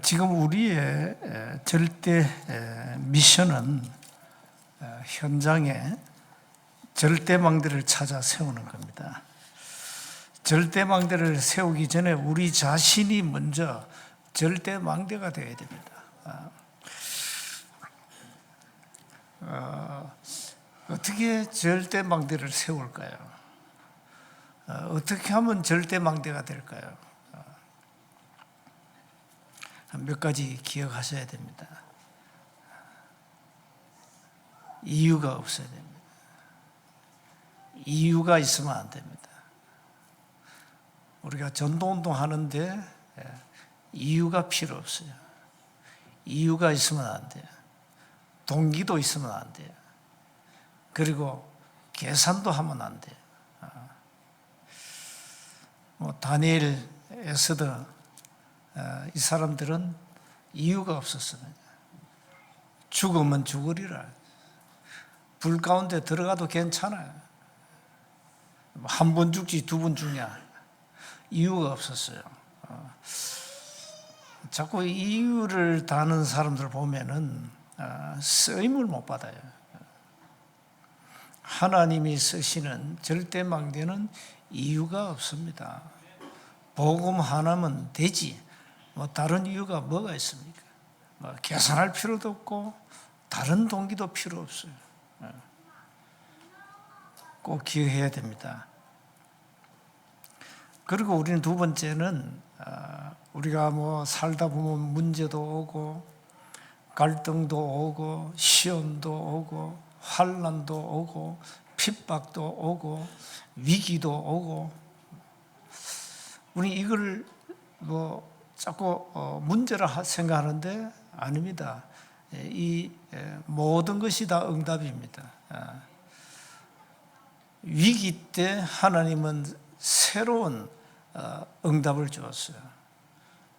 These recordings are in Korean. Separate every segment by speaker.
Speaker 1: 지금 우리의 절대 미션은 현장에 절대망대를 찾아 세우는 겁니다. 절대망대를 세우기 전에 우리 자신이 먼저 절대망대가 되어야 됩니다. 어떻게 절대망대를 세울까요? 어떻게 하면 절대망대가 될까요? 몇 가지 기억하셔야 됩니다. 이유가 없어야 됩니다. 이유가 있으면 안 됩니다. 우리가 전도운동 하는데 이유가 필요 없어요. 이유가 있으면 안 돼요. 동기도 있으면 안 돼요. 그리고 계산도 하면 안 돼요. 다니엘, 에스더 이 사람들은 이유가 없었습니다. 죽으면 죽으리라. 불 가운데 들어가도 괜찮아요. 한 번 죽지 두 번 죽냐. 이유가 없었어요. 자꾸 이유를 다는 사람들 보면은 쓰임을 못 받아요. 하나님이 쓰시는 절대망대는 이유가 없습니다. 복음 하나면 되지. 다른 이유가 뭐가 있습니까? 계산할 필요도 없고 다른 동기도 필요 없어요. 꼭 기억해야 됩니다. 그리고 우리는 두 번째는 우리가 살다 보면 문제도 오고 갈등도 오고 시험도 오고 환난도 오고 핍박도 오고 위기도 오고 우리 이걸 자꾸 문제라 생각하는데 아닙니다. 이 모든 것이 다 응답입니다. 위기 때 하나님은 새로운 응답을 주었어요.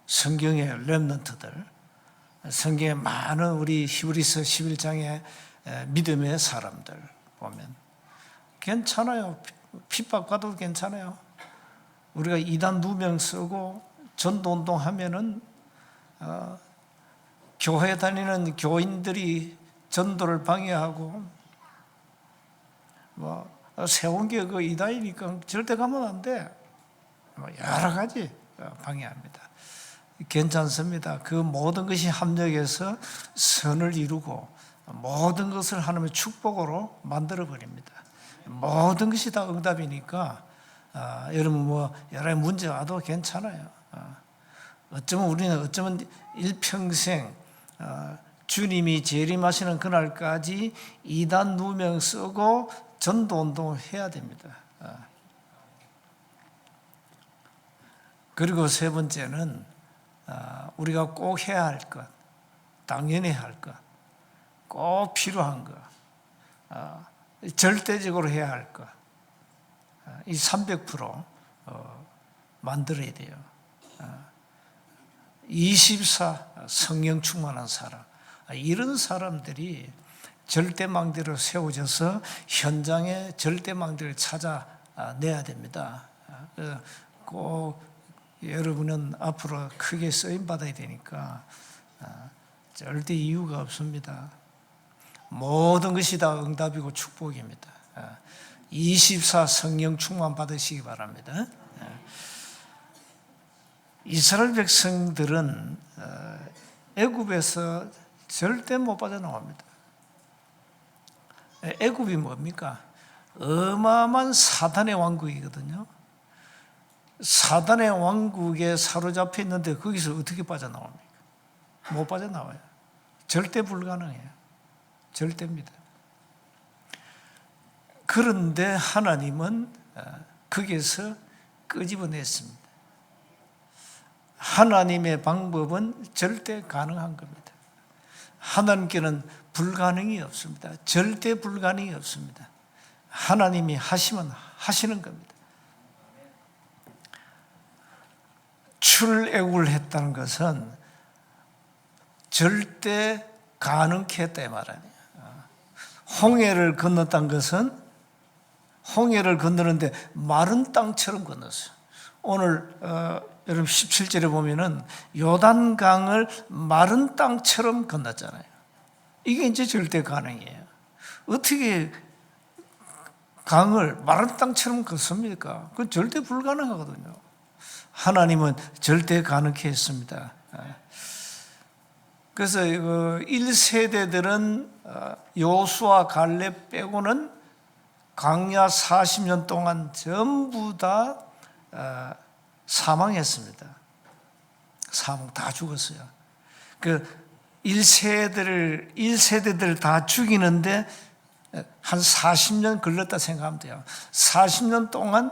Speaker 1: 성경의 렘넌트들, 성경에 많은 우리 히브리서 11장의 믿음의 사람들 보면 괜찮아요. 핍박과도 괜찮아요. 우리가 이단 2명 쓰고 전도운동 하면은 교회 다니는 교인들이 전도를 방해하고 세운 게 그 이단이니까 절대 가면 안 돼. 여러 가지 방해합니다. 괜찮습니다. 그 모든 것이 합력해서 선을 이루고 모든 것을 하나님의 축복으로 만들어 버립니다. 모든 것이 다 응답이니까 여러분 여러 문제 와도 괜찮아요. 어쩌면 우리는 일평생 주님이 재림하시는 그날까지 이단 누명 쓰고 전도운동을 해야 됩니다. 그리고 세 번째는 우리가 꼭 해야 할 것, 당연히 할 것, 꼭 필요한 것, 절대적으로 해야 할 것, 이 300% 만들어야 돼요. 24 성령 충만한 사람, 이런 사람들이 절대망대로 세워져서 현장에 절대망대를 찾아내야 됩니다. 꼭 여러분은 앞으로 크게 쓰임받아야 되니까 절대 이유가 없습니다. 모든 것이 다 응답이고 축복입니다. 24 성령 충만 받으시기 바랍니다. 이스라엘 백성들은 애굽에서 절대 못 빠져나옵니다. 애굽이 뭡니까? 어마어마한 사단의 왕국이거든요. 사단의 왕국에 사로잡혀 있는데 거기서 어떻게 빠져나옵니까? 못 빠져나와요. 절대 불가능해요. 절대입니다. 그런데 하나님은 거기에서 끄집어냈습니다. 하나님의 방법은 절대 가능한 겁니다. 하나님께는 불가능이 없습니다. 절대 불가능이 없습니다. 하나님이 하시면 하시는 겁니다. 출애굽을 했다는 것은 절대 가능케 했다 이 말 아니에요. 홍해를 건넜다는 것은 홍해를 건너는데 마른 땅처럼 건넜어요. 오늘 여러분 17절에 보면은 요단강을 마른 땅처럼 건넜잖아요. 이게 이제 절대 가능이에요. 어떻게 강을 마른 땅처럼 걷습니까? 그건 절대 불가능하거든요. 하나님은 절대 가능케 했습니다. 그래서 1세대들은 여호수아 갈렙 빼고는 광야 40년 동안 전부 다 사망했습니다. 사망 다 죽었어요. 그 1세대들 다 죽이는데 한 40년 걸렸다 생각하면 돼요. 40년 동안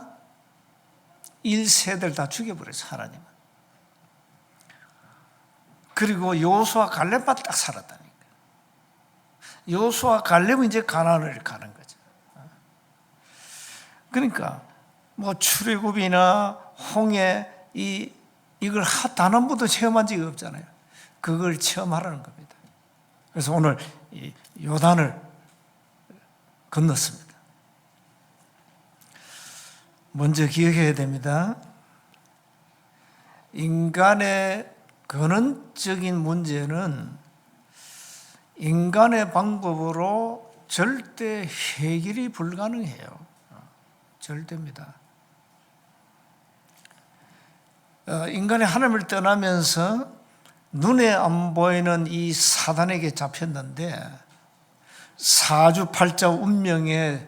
Speaker 1: 1세대를 다 죽여버렸어요, 하나님은. 그리고 여호수아 갈렙만 딱 살았다니까. 여호수아 갈렙은 이제 가나안을 가는 거죠. 그러니까 뭐 출애굽이나 홍해 이걸 단 한 번도 체험한 적이 없잖아요. 그걸 체험하라는 겁니다. 그래서 오늘 이 요단을 건넜습니다. 먼저 기억해야 됩니다. 인간의 근원적인 문제는 인간의 방법으로 절대 해결이 불가능해요. 절대입니다. 인간이 하나님을 떠나면서 눈에 안 보이는 이 사단에게 잡혔는데 사주팔자 운명에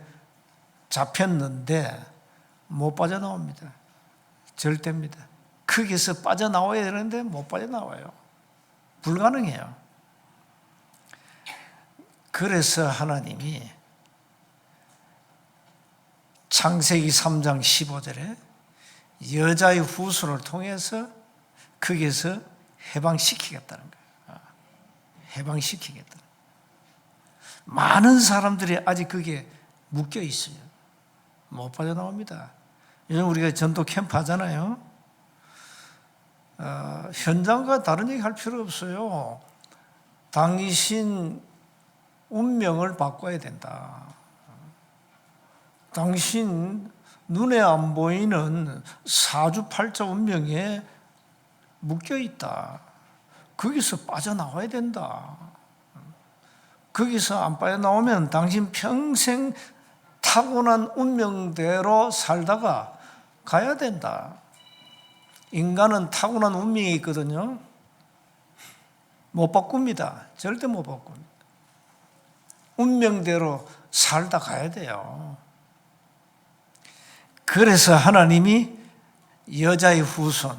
Speaker 1: 잡혔는데 못 빠져나옵니다. 절대입니다. 거기서 빠져나와야 되는데 못 빠져나와요. 불가능해요. 그래서 하나님이 창세기 3장 15절에 여자의 후손을 통해서 거기에서 해방시키겠다는 거예요. 해방시키겠다. 많은 사람들이 아직 그게 묶여 있어요. 못 빠져나옵니다. 요즘 우리가 전도 캠프 하잖아요. 현장과 다른 얘기 할 필요 없어요. 당신 운명을 바꿔야 된다. 당신 눈에 안 보이는 사주팔자 운명에 묶여 있다. 거기서 빠져나와야 된다. 거기서 안 빠져나오면 당신 평생 타고난 운명대로 살다가 가야 된다. 인간은 타고난 운명이 있거든요. 못 바꿉니다. 절대 못 바꿉니다. 운명대로 살다 가야 돼요. 그래서 하나님이 여자의 후손,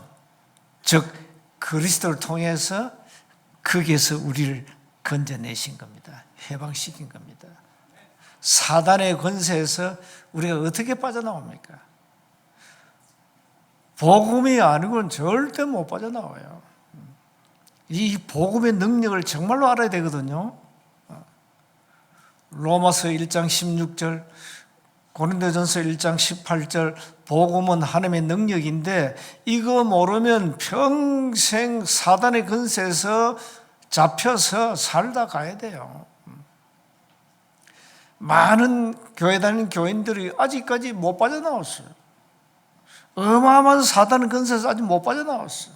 Speaker 1: 즉 그리스도를 통해서 거기에서 우리를 건져내신 겁니다. 해방시킨 겁니다. 사단의 권세에서 우리가 어떻게 빠져나옵니까? 복음이 아니고는 절대 못 빠져나와요. 이 복음의 능력을 정말로 알아야 되거든요. 로마서 1장 16절, 고린도전서 1장 18절, 복음은 하나님의 능력인데 이거 모르면 평생 사단의 권세에서 잡혀서 살다 가야 돼요. 많은 교회 다니는 교인들이 아직까지 못 빠져나왔어요. 어마어마한 사단의 권세에서 아직 못 빠져나왔어요.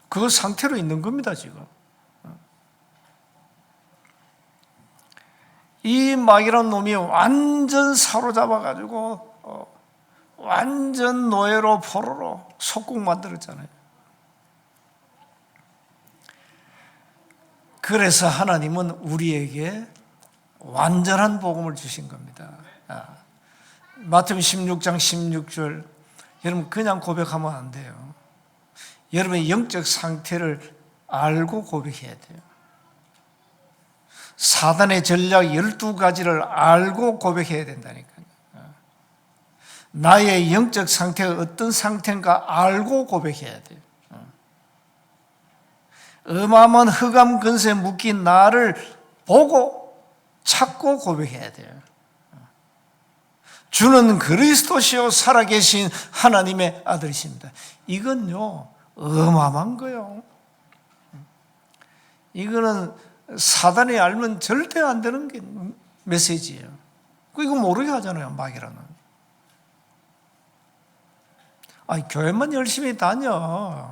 Speaker 1: 그 상태로 있는 겁니다, 지금. 이 마귀라는 놈이 완전 사로잡아가지고 완전 노예로 포로로 속국 만들었잖아요. 그래서 하나님은 우리에게 완전한 복음을 주신 겁니다. 마태복음 16장 16절, 여러분 그냥 고백하면 안 돼요. 여러분의 영적 상태를 알고 고백해야 돼요. 사단의 전략 12가지를 알고 고백해야 된다니까요. 나의 영적 상태가 어떤 상태인가 알고 고백해야 돼요. 어마어마한 흑암 근세에 묶인 나를 보고 찾고 고백해야 돼요. 주는 그리스도시요 살아계신 하나님의 아들이십니다. 이건요 어마어마한 거예요. 이거는 사단이 알면 절대 안 되는 게 메시지예요. 이거 모르게 하잖아요, 마귀라는. 교회만 열심히 다녀.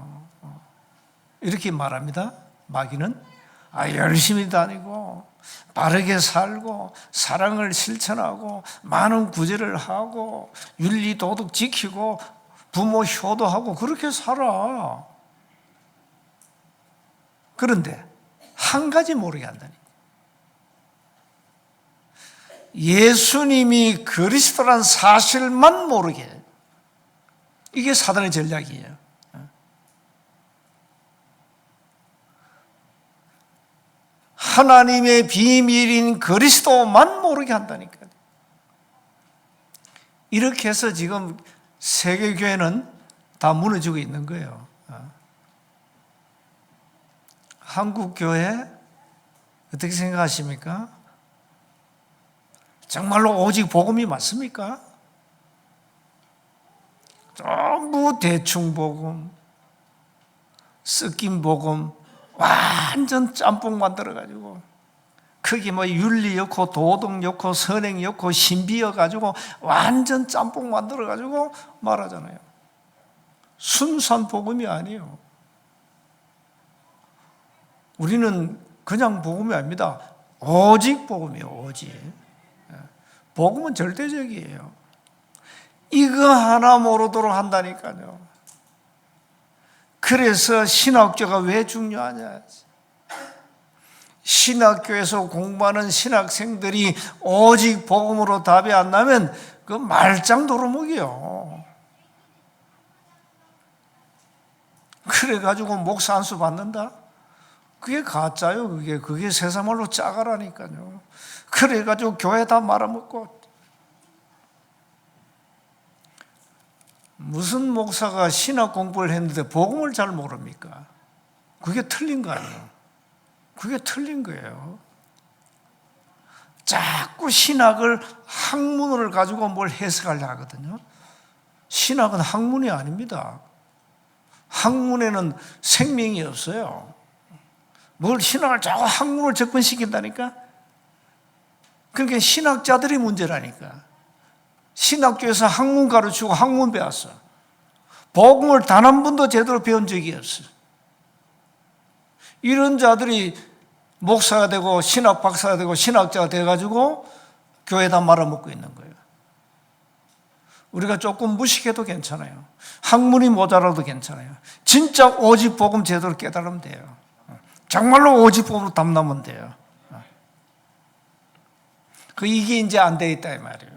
Speaker 1: 이렇게 말합니다. 마귀는 열심히 다니고 바르게 살고 사랑을 실천하고 많은 구제를 하고 윤리 도덕 지키고 부모 효도하고 그렇게 살아. 그런데 한 가지 모르게 한다니. 예수님이 그리스도란 사실만 모르게 해요. 이게 사단의 전략이에요. 하나님의 비밀인 그리스도만 모르게 한다니까요. 이렇게 해서 지금 세계교회는 다 무너지고 있는 거예요. 한국교회 어떻게 생각하십니까? 정말로 오직 복음이 맞습니까? 전부 대충 복음, 섞인 복음, 완전 짬뽕 만들어가지고 거기 윤리 엮고 도덕 엮고 선행 엮고 신비 엮어가지고 완전 짬뽕 만들어가지고 말하잖아요. 순수한 복음이 아니에요. 우리는 그냥 복음이 아닙니다. 오직 복음이에요. 오직. 복음은 절대적이에요. 이거 하나 모르도록 한다니까요. 그래서 신학교가 왜 중요하냐. 신학교에서 공부하는 신학생들이 오직 복음으로 답이 안 나면 그 말짱 도루묵이요. 그래가지고 목사 안수 받는다? 그게 가짜요. 그게 세상말로 짜가라니까요. 그래가지고 교회 다 말아먹고. 무슨 목사가 신학 공부를 했는데 복음을 잘 모릅니까? 그게 틀린 거 아니에요. 그게 틀린 거예요. 자꾸 신학을 학문을 가지고 뭘 해석하려 하거든요. 신학은 학문이 아닙니다. 학문에는 생명이 없어요. 뭘 신학을 자꾸 학문을 접근시킨다니까? 그러니까 신학자들이 문제라니까. 신학교에서 학문 가르치고 학문 배웠어. 복음을 단 한 번도 제대로 배운 적이 없어. 이런 자들이 목사가 되고 신학 박사가 되고 신학자가 돼가지고 교회에다 말아먹고 있는 거예요. 우리가 조금 무식해도 괜찮아요. 학문이 모자라도 괜찮아요. 진짜 오직 복음 제대로 깨달으면 돼요. 정말로 오직 복음으로 담나면 돼요. 이게 이제 안 돼 있다 이 말이에요.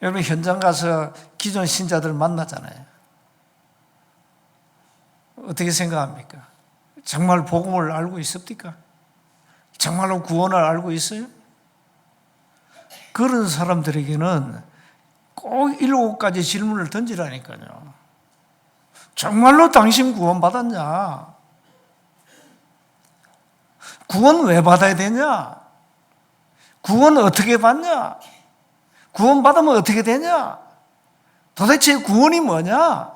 Speaker 1: 여러분 현장 가서 기존 신자들 만나잖아요. 어떻게 생각합니까? 정말 복음을 알고 있습니까? 정말로 구원을 알고 있어요? 그런 사람들에게는 꼭 7가지 질문을 던지라니까요. 정말로 당신 구원 받았냐? 구원 왜 받아야 되냐? 구원 어떻게 받냐? 구원 받으면 어떻게 되냐? 도대체 구원이 뭐냐?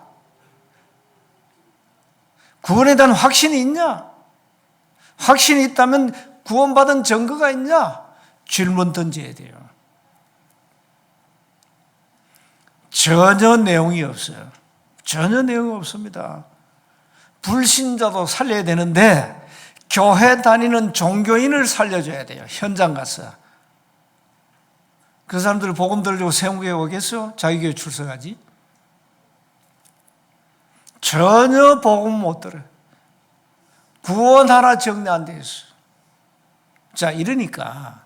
Speaker 1: 구원에 대한 확신이 있냐? 확신이 있다면 구원받은 증거가 있냐? 질문 던져야 돼요. 전혀 내용이 없어요. 전혀 내용이 없습니다. 불신자도 살려야 되는데 교회 다니는 종교인을 살려줘야 돼요. 현장 가서. 그 사람들 복음 들려고 세무교회 오겠어요? 자기 교회 출석하지? 전혀 복음 못 들어요. 구원 하나 정리 안 돼 있어. 자, 이러니까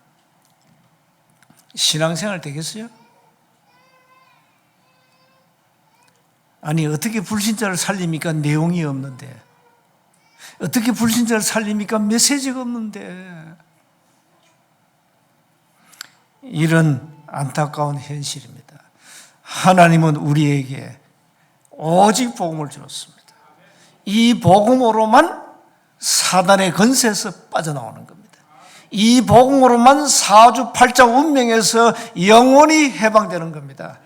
Speaker 1: 신앙생활 되겠어요? 아니, 어떻게 불신자를 살립니까? 내용이 없는데. 어떻게 불신자를 살립니까? 메시지가 없는데. 이런 안타까운 현실입니다. 하나님은 우리에게 오직 복음을 주었습니다. 이 복음으로만 사단의 건세에서 빠져나오는 겁니다. 이 복음으로만 사주팔자 운명에서 영원히 해방되는 겁니다.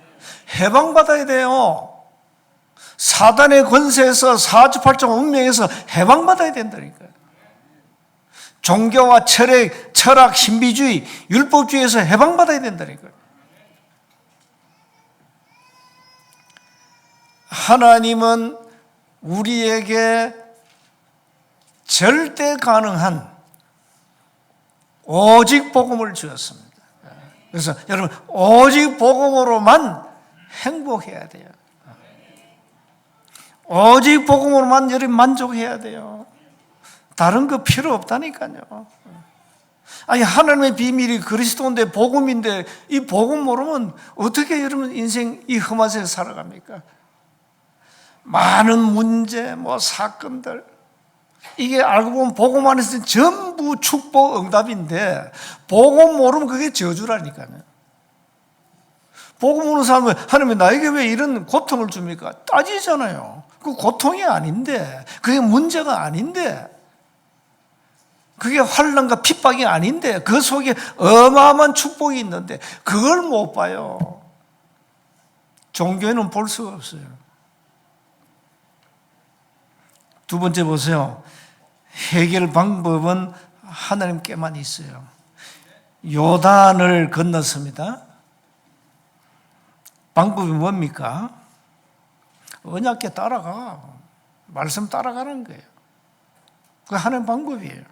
Speaker 1: 해방받아야 돼요. 사단의 권세에서 사주팔자 운명에서 해방받아야 된다니까요. 종교와 철학, 신비주의, 율법주의에서 해방받아야 된다니까요. 하나님은 우리에게 절대 가능한 오직 복음을 주었습니다. 그래서 여러분, 오직 복음으로만 행복해야 돼요. 오직 복음으로만 여러분 만족해야 돼요. 다른 거 필요 없다니까요. 아니, 하나님의 비밀이 그리스도인데, 복음인데, 이 복음 모르면 어떻게 여러분 인생 이 험한 세상 살아갑니까? 많은 문제, 사건들, 이게 알고 보면 복음 안에서는 전부 축복, 응답인데, 복음 모르면 그게 저주라니까요. 복음 모르는 사람은 하나님 나에게 왜 이런 고통을 줍니까? 따지잖아요. 그 고통이 아닌데, 그게 문제가 아닌데, 그게 환난과 핍박이 아닌데, 그 속에 어마어마한 축복이 있는데 그걸 못 봐요. 종교에는 볼 수가 없어요. 두 번째 보세요. 해결 방법은 하나님께만 있어요. 요단을 건넜습니다. 방법이 뭡니까? 언약궤 따라가. 말씀 따라가는 거예요. 그게 하나님 방법이에요.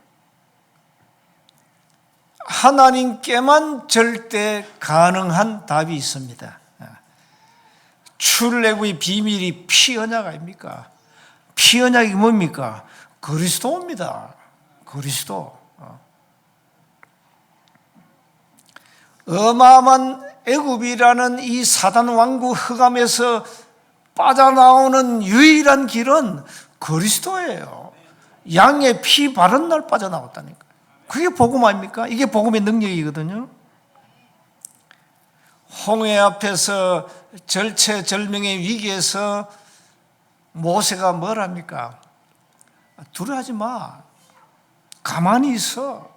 Speaker 1: 하나님께만 절대 가능한 답이 있습니다. 출애굽의 비밀이 피언약 아닙니까? 피언약이 뭡니까? 그리스도입니다. 그리스도. 어마어마한 애굽이라는 이 사단 왕국 흑암에서 빠져나오는 유일한 길은 그리스도예요. 양의 피 바른 날 빠져나왔다니까. 그게 복음 아닙니까? 이게 복음의 능력이거든요. 홍해 앞에서 절체절명의 위기에서 모세가 뭘 합니까? 두려워하지 마. 가만히 있어.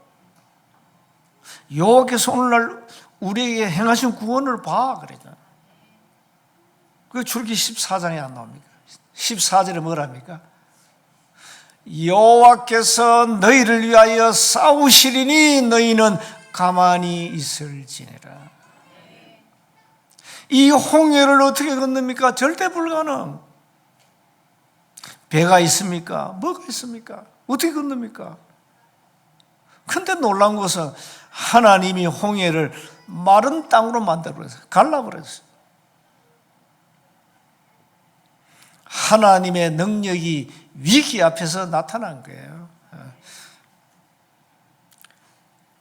Speaker 1: 여호와께서 오늘날 우리에게 행하신 구원을 봐. 그러잖아요. 그 출기 14장에 안 나옵니까? 14절에 뭘 합니까? 여호와께서 너희를 위하여 싸우시리니 너희는 가만히 있을지니라. 이 홍해를 어떻게 건넙니까? 절대 불가능. 배가 있습니까? 뭐가 있습니까? 어떻게 건넙니까? 근데 놀라운 것은 하나님이 홍해를 마른 땅으로 만들어버렸어요. 갈라버렸어요. 하나님의 능력이 위기 앞에서 나타난 거예요.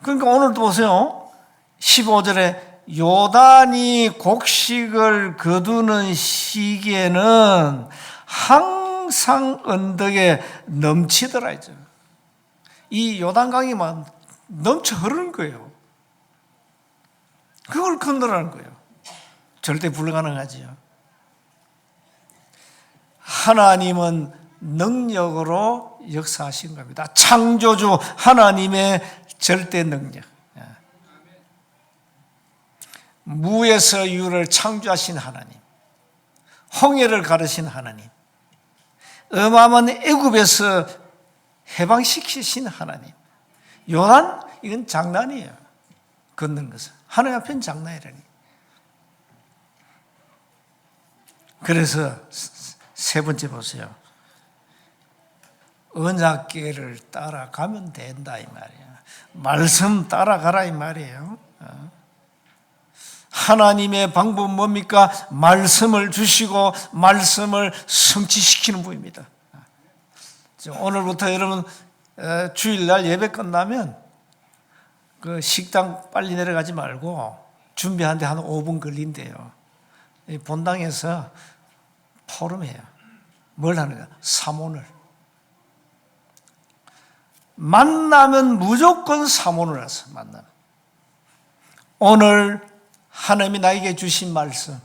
Speaker 1: 그러니까 오늘도 보세요. 15절에 요단이 곡식을 거두는 시기에는 항상 언덕에 넘치더라. 이 요단강이 막 넘쳐 흐르는 거예요. 그걸 건너라는 거예요. 절대 불가능하지요. 하나님은 능력으로 역사하신 겁니다. 창조주 하나님의 절대 능력. 무에서 유를 창조하신 하나님, 홍해를 가르신 하나님, 어마어마한 애굽에서 해방시키신 하나님. 요단, 이건 장난이에요. 걷는 것은 하나님 앞에는 장난이라니. 그래서 세 번째 보세요. 언약궤를 따라가면 된다 이 말이에요. 말씀 따라가라 이 말이에요. 하나님의 방법은 뭡니까? 말씀을 주시고 말씀을 성취시키는 분입니다. 오늘부터 여러분 주일날 예배 끝나면 그 식당 빨리 내려가지 말고 준비하는데 한 5분 걸린대요. 본당에서 포럼해요. 뭘 하는가? 사모를. 만나면 무조건 사모를 해서 만나면. 오늘 하나님이 나에게 주신 말씀,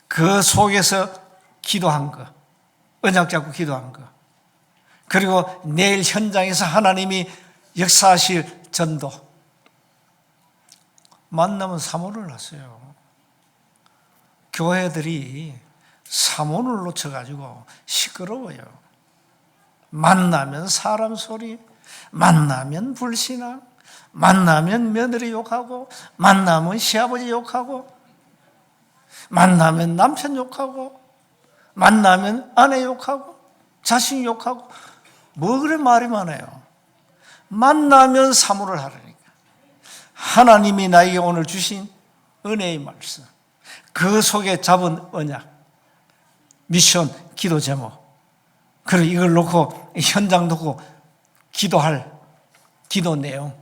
Speaker 1: 그 속에서 기도한 거, 언약 잡고 기도한 거, 그리고 내일 현장에서 하나님이 역사하실 전도, 만나면 사모를 하세요. 교회들이 사모를 놓쳐가지고 시끄러워요. 만나면 사람 소리, 만나면 불신앙, 만나면 며느리 욕하고, 만나면 시아버지 욕하고, 만나면 남편 욕하고, 만나면 아내 욕하고 자식 욕하고 뭐 그래 말이 많아요. 만나면 사모를 하라니까. 하나님이 나에게 오늘 주신 은혜의 말씀, 그 속에 잡은 언약, 미션, 기도 제목, 그리고 이걸 놓고 현장 놓고 기도할 기도 내용,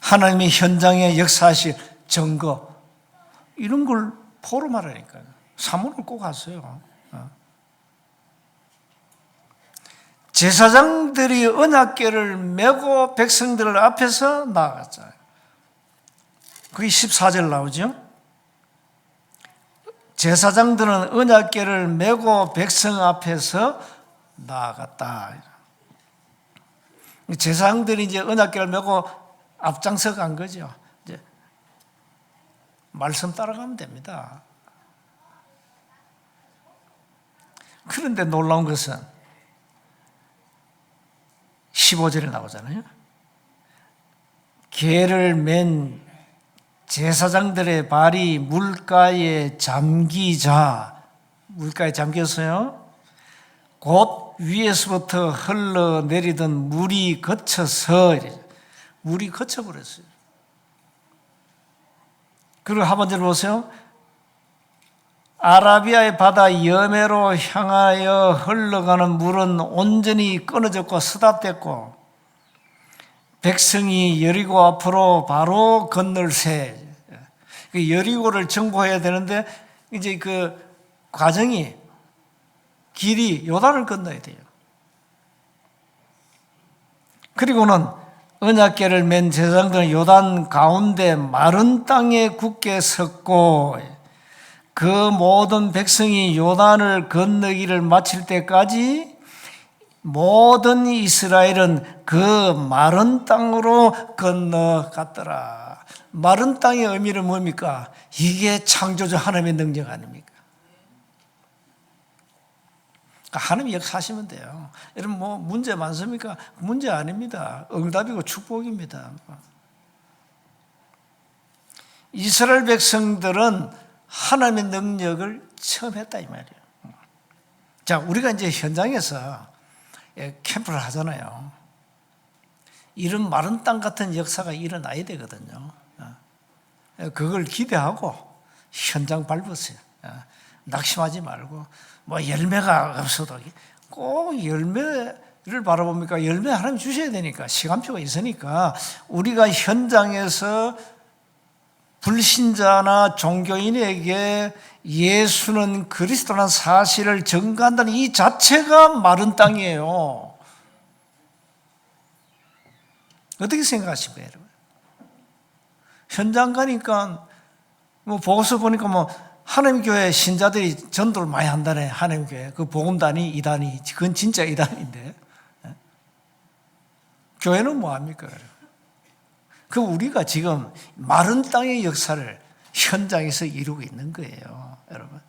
Speaker 1: 하나님의 현장에 역사하실 증거, 이런 걸 포럼하라니까요. 사모를 꼭 하세요. 제사장들이 언약궤를 메고 백성들 앞에서 나아갔잖아요. 그게 14절 나오죠. 제사장들은 언약궤를 메고 백성 앞에서 나아갔다. 제사장들이 이제 언약궤를 메고 앞장서 간 거죠. 이제 말씀 따라가면 됩니다. 그런데 놀라운 것은 15절에 나오잖아요. 궤를 맨 제사장들의 발이 물가에 잠기자, 물가에 잠겼어요. 곧 위에서부터 흘러내리던 물이 거쳐서, 물이 거쳐버렸어요. 그리고 하반절 보세요. 아라비아의 바다 여매로 향하여 흘러가는 물은 온전히 끊어졌고 쓰다됐고 백성이 여리고 앞으로 바로 건널새. 여리고를 정복해야 되는데 이제 그 과정이 길이 요단을 건너야 돼요. 그리고는 언약궤를 맨 제사장들은 요단 가운데 마른 땅에 굳게 섰고 그 모든 백성이 요단을 건너기를 마칠 때까지 모든 이스라엘은 그 마른 땅으로 건너갔더라. 마른 땅의 의미는 뭡니까? 이게 창조주 하나님의 능력 아닙니까? 하나님이 역사하시면 돼요. 여러분 뭐 문제 많습니까? 문제 아닙니다. 응답이고 축복입니다. 이스라엘 백성들은 하나님의 능력을 처음 했다 이 말이에요. 자, 우리가 이제 현장에서 캠프를 하잖아요. 이런 마른 땅 같은 역사가 일어나야 되거든요. 그걸 기대하고 현장 밟으세요. 낙심하지 말고 뭐 열매가 없어도 꼭 열매를 바라봅니까? 열매 하나님 주셔야 되니까 시간표가 있으니까 우리가 현장에서 불신자나 종교인에게 예수는 그리스도라는 사실을 전가한다는 이 자체가 마른 땅이에요. 어떻게 생각하십니까, 여러분? 현장 가니까 뭐 보고서 보니까 뭐 하나님 교회 신자들이 전도를 많이 한다네. 하나님 교회 그 복음단이 이단이 그건 진짜 이단인데 교회는 뭐 합니까? 그 우리가 지금 마른 땅의 역사를 현장에서 이루고 있는 거예요, 여러분.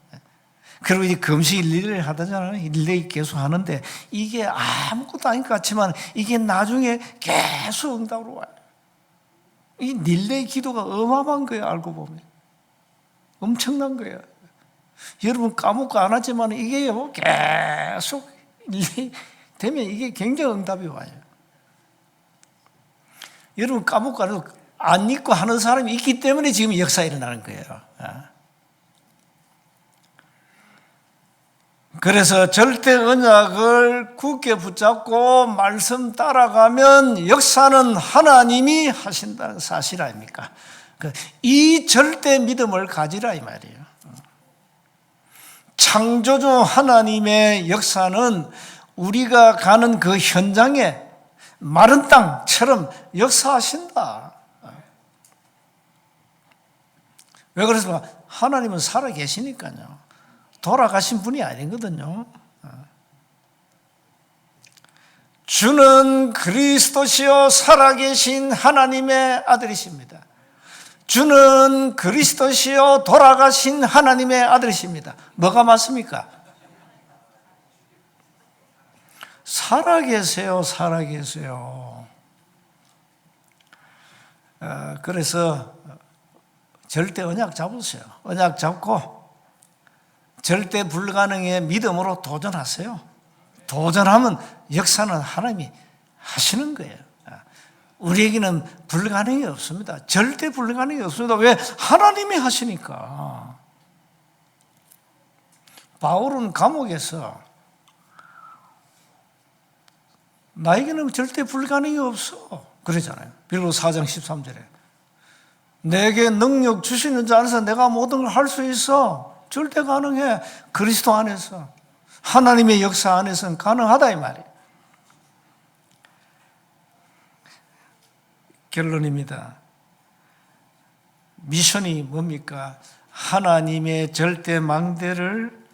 Speaker 1: 그리고 이제 금식 릴레이를 하다잖아요. 릴레이 계속 하는데 이게 아무것도 아닌 것 같지만 이게 나중에 계속 응답으로 와요. 이 릴레이 기도가 어마어마한 거예요, 알고 보면. 엄청난 거예요. 여러분 까먹고 안 하지만 이게 계속 릴레이 되면 이게 굉장히 응답이 와요. 여러분 까먹고 안 잊고 하는 사람이 있기 때문에 지금 역사가 일어나는 거예요. 그래서 절대 언약을 굳게 붙잡고 말씀 따라가면 역사는 하나님이 하신다는 사실 아닙니까? 이 절대 믿음을 가지라 이 말이에요. 창조주 하나님의 역사는 우리가 가는 그 현장에 마른 땅처럼 역사하신다. 왜 그랬을까? 하나님은 살아 계시니까요. 돌아가신 분이 아니거든요. 주는 그리스도시요 살아계신 하나님의 아들이십니다. 주는 그리스도시요 돌아가신 하나님의 아들이십니다. 뭐가 맞습니까? 살아계세요, 살아계세요. 그래서 절대 언약 잡으세요. 언약 잡고 절대 불가능의 믿음으로 도전하세요. 도전하면 역사는 하나님이 하시는 거예요. 우리에게는 불가능이 없습니다. 절대 불가능이 없습니다. 왜? 하나님이 하시니까. 바울은 감옥에서 나에게는 절대 불가능이 없어 그러잖아요. 빌립보서 4장 13절에 내게 능력 주시는 자 안에서 내가 모든 걸 할 수 있어. 절대 가능해. 그리스도 안에서 하나님의 역사 안에서는 가능하다 이 말이에요. 결론입니다. 미션이 뭡니까? 하나님의 절대 망대를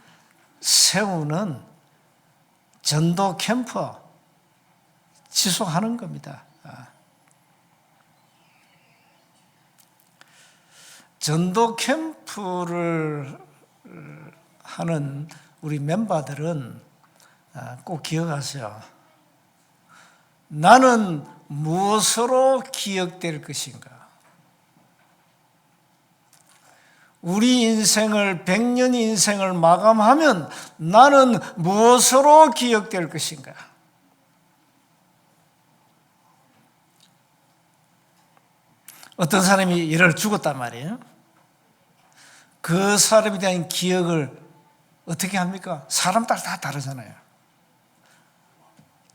Speaker 1: 세우는 전도 캠프 지속하는 겁니다. 전도 캠프를 하는 우리 멤버들은 꼭 기억하세요. 나는 무엇으로 기억될 것인가? 우리 인생을 100년 인생을 마감하면 나는 무엇으로 기억될 것인가? 어떤 사람이 일을 죽었단 말이에요. 그 사람에 대한 기억을 어떻게 합니까? 사람 따라 다 다르잖아요.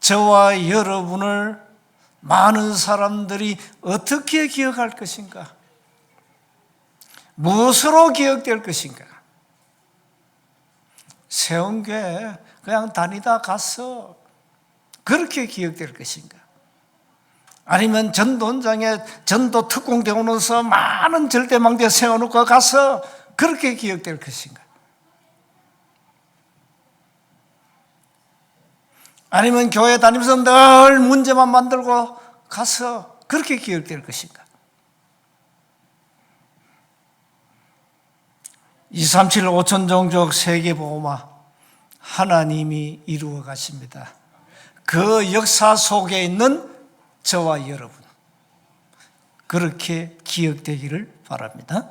Speaker 1: 저와 여러분을 많은 사람들이 어떻게 기억할 것인가? 무엇으로 기억될 것인가? 세운교회 그냥 다니다 갔어. 그렇게 기억될 것인가? 아니면 전도 현장에 전도 특공 대원으로서 많은 절대망대 세워놓고 가서 그렇게 기억될 것인가? 아니면 교회 다니면서 늘 문제만 만들고 가서 그렇게 기억될 것인가? 237 5천 종족 세계보호마 하나님이 이루어 가십니다. 그 역사 속에 있는 저와 여러분 그렇게 기억되기를 바랍니다.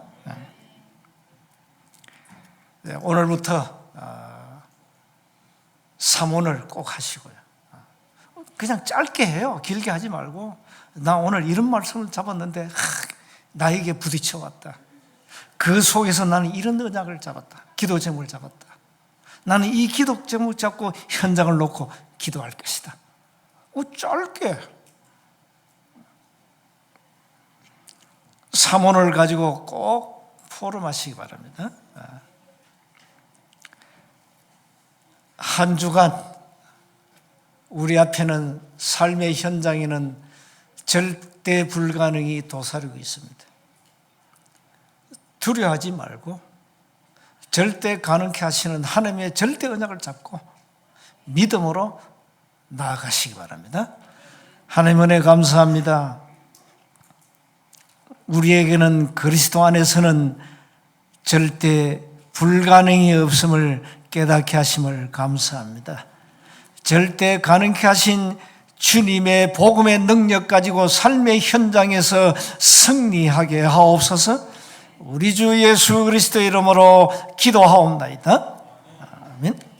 Speaker 1: 네, 오늘부터 삼원을 꼭 하시고요. 그냥 짧게 해요. 길게 하지 말고 나 오늘 이런 말씀을 잡았는데 나에게 부딪혀 왔다. 그 속에서 나는 이런 언약을 잡았다. 기도 제목을 잡았다. 나는 이 기도 제목을 잡고 현장을 놓고 기도할 것이다. 짧게 삼원을 가지고 꼭 포럼하시기 바랍니다. 한 주간 우리 앞에는 삶의 현장에는 절대 불가능이 도사리고 있습니다. 두려워하지 말고 절대 가능케 하시는 하나님의 절대 언약을 잡고 믿음으로 나아가시기 바랍니다. 하나님 은혜 감사합니다. 우리에게는 그리스도 안에서는 절대 불가능이 없음을 깨닫게 하심을 감사합니다. 절대 가능케 하신 주님의 복음의 능력 가지고 삶의 현장에서 승리하게 하옵소서. 우리 주 예수 그리스도 이름으로 기도하옵나이다. 아멘.